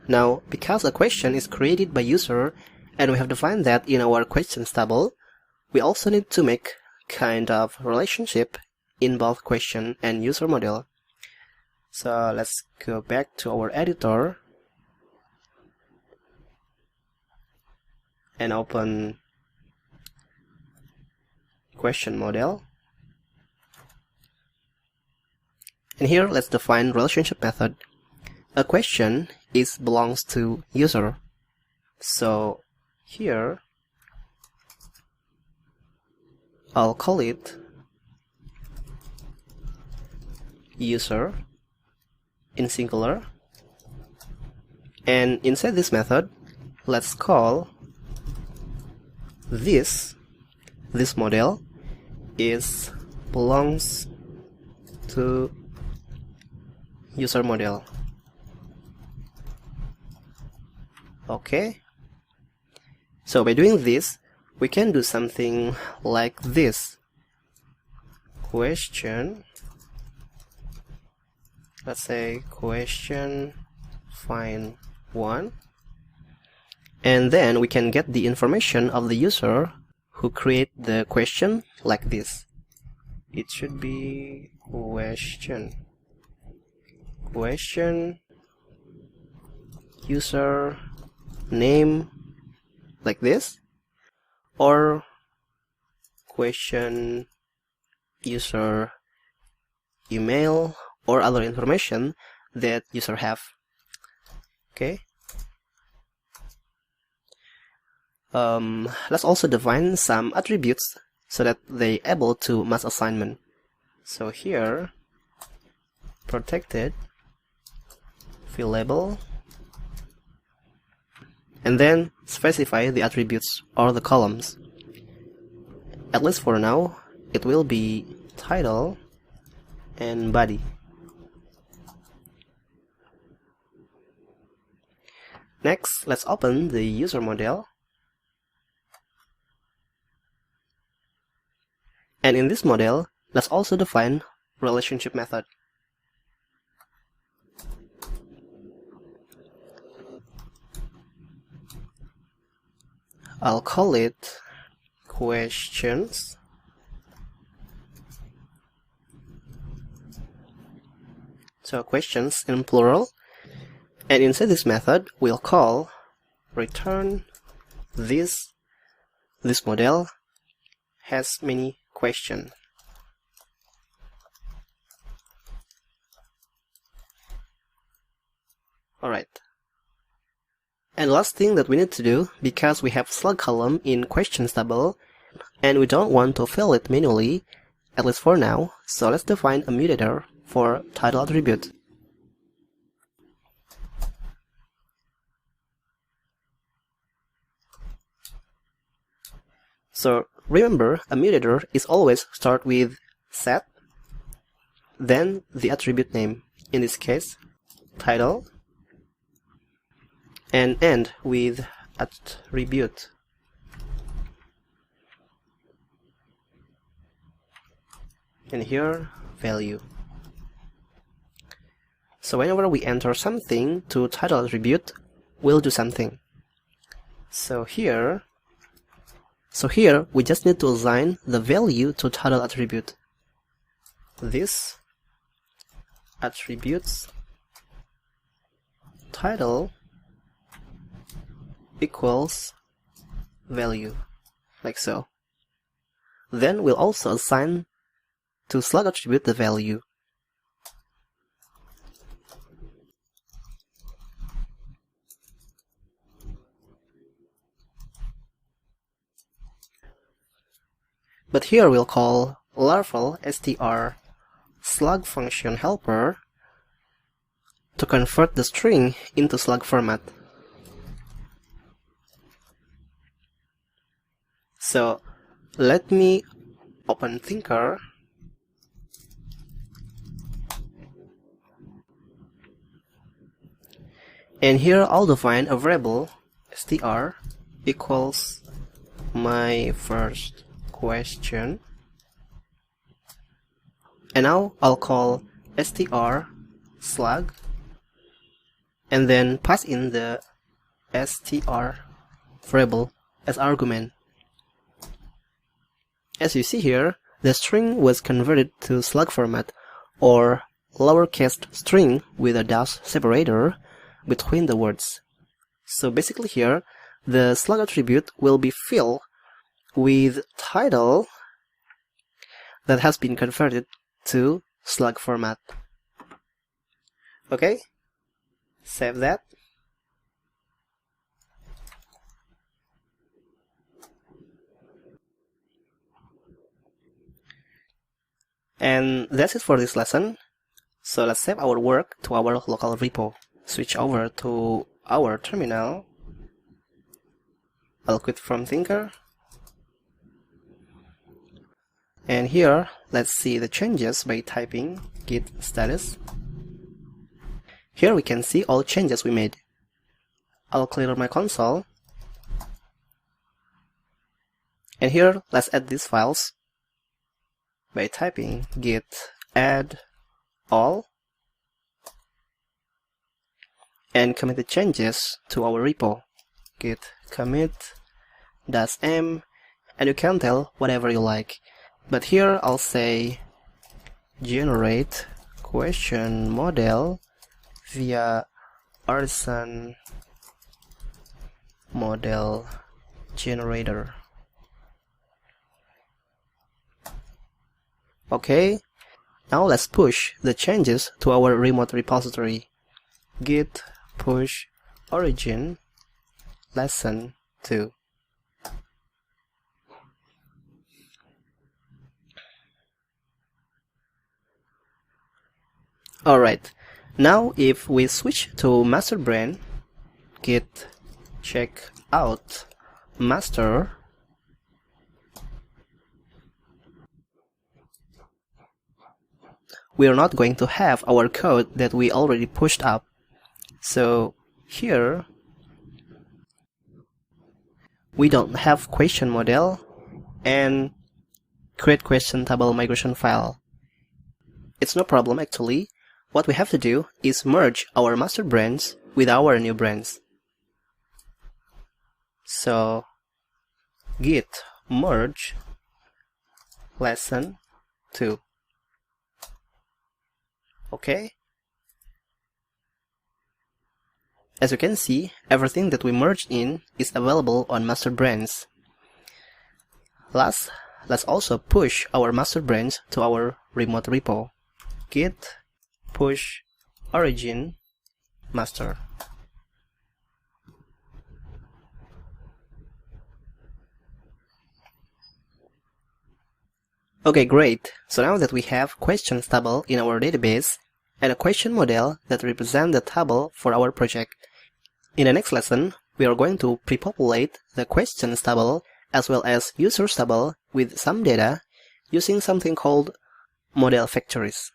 Now, because a question is created by user and we have defined that in our questions table, we also need to make kind of relationship in both question and user model. So let's go back to our editor and open question model. And here let's define relationship method. A question belongs to user. So here I'll call it user in singular, and inside this method let's call this model belongs to user model. Okay, so by doing this we can do something like this. Question, let's say question find one, and then we can get the information of the user who create the question like this. It should be question user name like this, or question user email or other information that user have. Okay. Let's also define some attributes so that they able to mass assignment. So here, protected field label, and then specify the attributes or the columns. At least for now, it will be title and body. Next, let's open the user model. And in this model, let's also define relationship method. I'll call it questions so questions in plural, and inside this method we'll call return this model has many questions. Alright. And last thing that we need to do, because we have slug column in questions table and we don't want to fill it manually, at least for now, so let's define a mutator for title attribute. So remember, a mutator is always start with set, then the attribute name, in this case title, and end with attribute. And here value. So whenever we enter something to title attribute, we'll do something. So here we just need to assign the value to title attribute. This attributes title equals value, like so. Then we'll also assign to slug attribute the value. But here we'll call larval str slug function helper to convert the string into slug format. So let me open Thinker and here I'll define a variable str equals my first question, and now I'll call str slug and then pass in the str variable as argument. As you see here, the string was converted to slug format, or lowercase string with a dash separator between the words. So basically here, the slug attribute will be filled with title that has been converted to slug format. Okay, save that. And that's it for this lesson. So let's save our work to our local repo. Switch over to our terminal. I'll quit from Thinker. And here, let's see the changes by typing git status. Here we can see all changes we made. I'll clear my console. And here, let's add these files by typing git add all and commit the changes to our repo. Git commit -m, and you can tell whatever you like. But here I'll say generate question model via artisan model generator. Okay, now let's push the changes to our remote repository. Git push origin lesson 2. Alright, now if we switch to master branch, git check out master, we are not going to have our code that we already pushed up. So here we don't have question model and create question table migration file. It's no problem actually. What we have to do is merge our master branch with our new branch. So git merge lesson 2. Okay. As you can see, everything that we merged in is available on master branch. Last, let's also push our master branch to our remote repo. Git push origin master. Okay, great. So now that we have questions table in our database and a question model that represents the table for our project, in the next lesson, we are going to pre-populate the questions table as well as users table with some data using something called model factories.